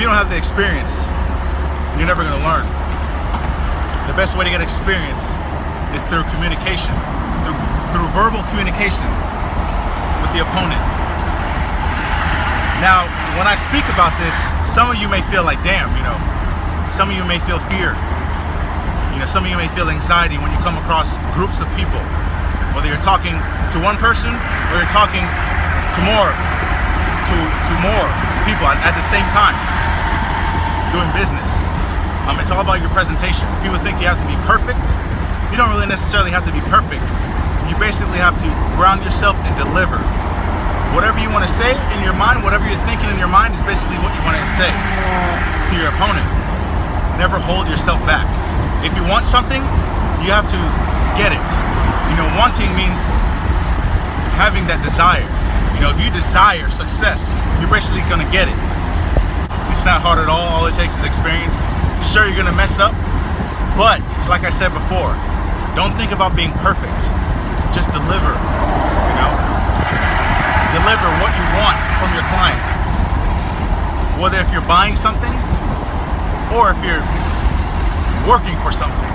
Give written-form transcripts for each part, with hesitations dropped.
you don't have the experience, you're never gonna learn. The best way to get experience is through communication, through verbal communication with the opponent. Now, when I speak about this, some of you may feel like, damn, some of you may feel fear. Some of you may feel anxiety when you come across groups of people, whether you're talking to one person or you're talking to more people at the same time doing business. It's all about your presentation. People think you have to be perfect. You don't really necessarily have to be perfect. You basically have to ground yourself and deliver. Whatever you want to say in your mind, whatever you're thinking in your mind is basically what you want to say to your opponent. Never hold yourself back. If you want something, you have to get it. Wanting means having that desire. If you desire success, you're basically gonna get it. It's not hard at all. All it takes is experience. Sure, you're gonna mess up, but like I said before, don't think about being perfect. Just deliver. Deliver what you want from your client. Whether if you're buying something or if you're working for something,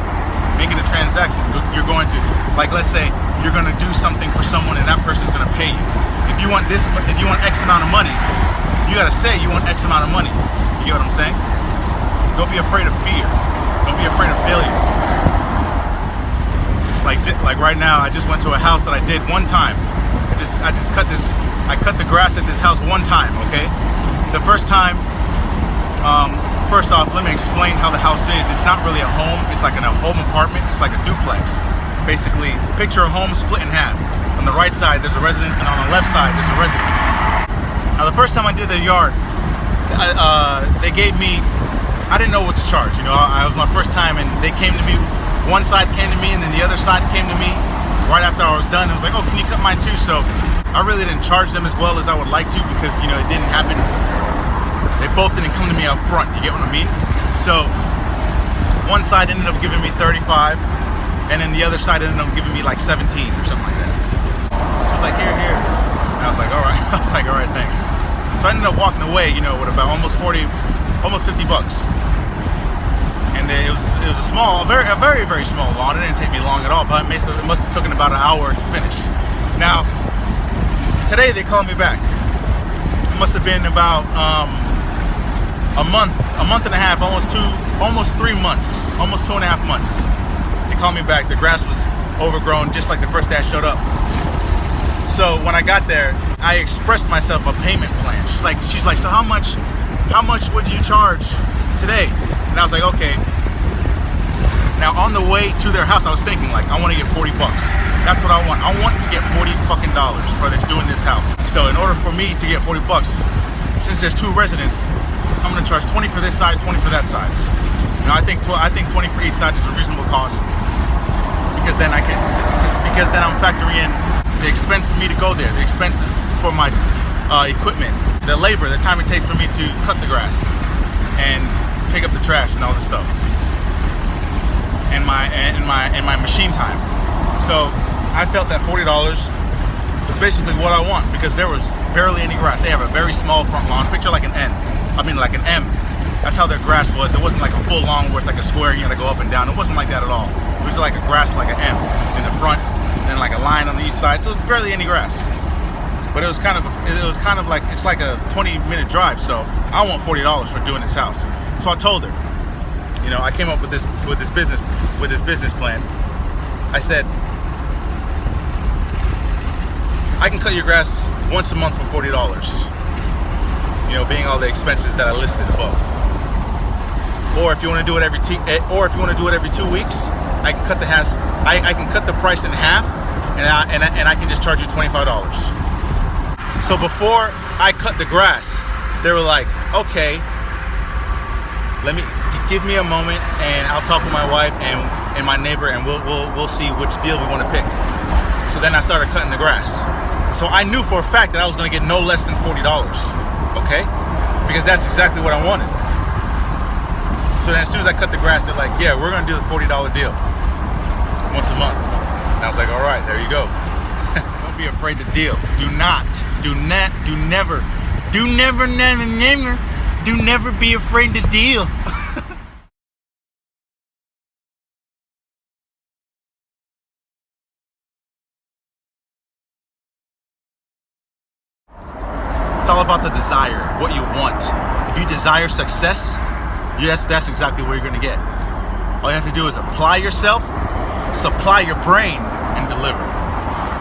making a transaction, you're going to, like, let's say you're going to do something for someone and that person's going to pay you. If you want X amount of money, you got to say you want X amount of money. You get what I'm saying? Don't be afraid of fear. Don't be afraid of failure. Like right now, I just went to a house that I did one time. I cut the grass at this house one time, okay? The first time, first off, let me explain how the house is. It's not really a home. It's like a home apartment. It's like a duplex. Basically, picture a home split in half. On the right side, there's a residence, and on the left side, there's a residence. Now, the first time I did the yard, they gave me, I didn't know what to charge. It was my first time, and they came to me. One side came to me, and then the other side came to me right after I was done. It was like, oh, can you cut mine too? So I really didn't charge them as well as I would like to because, it didn't happen. They both didn't come to me up front, you get what I mean? So one side ended up giving me 35, and then the other side ended up giving me like 17 or something like that. She was like, here. And I was like, all right. I was like, all right, thanks. So I ended up walking away, with about almost 50 bucks. And it was a very, very small lawn. It didn't take me long at all, but it must have taken about an hour to finish. Now, today they called me back. It must have been about a month and a half, almost 3 months, almost 2.5 months. They called me back. The grass was overgrown, just like the first day I showed up. So when I got there, I expressed myself a payment plan. She's like, so how much would you charge today? And I was like, okay. Now on the way to their house, I was thinking like, I want to get 40 bucks. That's what I want. I want to get $40 fucking for doing this house. So in order for me to get 40 bucks, since there's two residents, I'm gonna charge 20 for this side, 20 for that side. I think 20 for each side is a reasonable cost because then I'm factoring in the expense for me to go there, the expenses for my equipment, the labor, the time it takes for me to cut the grass and pick up the trash and all this stuff, and my machine time. So I felt that $40 was basically what I want because there was barely any grass. They have a very small front lawn. Picture like an N. Like an M. That's how their grass was. It wasn't like a full lawn where it's like a square, you gotta go up and down. It wasn't like that at all. It was like a grass like an M in the front, and then like a line on each side. So it was barely any grass. But it was kind of like, it's like a 20-minute drive. So I want $40 for doing this house. So I told her, I came up with this business plan. I said, I can cut your grass once a month for $40. Being all the expenses that I listed above. Or if you want to do it every 2 weeks, I can cut the price in half, and I can just charge you $25. So before I cut the grass, they were like, okay, give me a moment, and I'll talk with my wife and my neighbor, and we'll see which deal we want to pick. So then I started cutting the grass. So I knew for a fact that I was going to get no less than $40. Okay? Because that's exactly what I wanted. So then as soon as I cut the grass, they're like, yeah, we're gonna do the $40 deal once a month. And I was like, all right, there you go. Don't be afraid to deal. Do never Do never be afraid to deal. It's all about the desire, what you want. If you desire success, yes, that's exactly what you're gonna get. All you have to do is apply yourself, supply your brain, and deliver.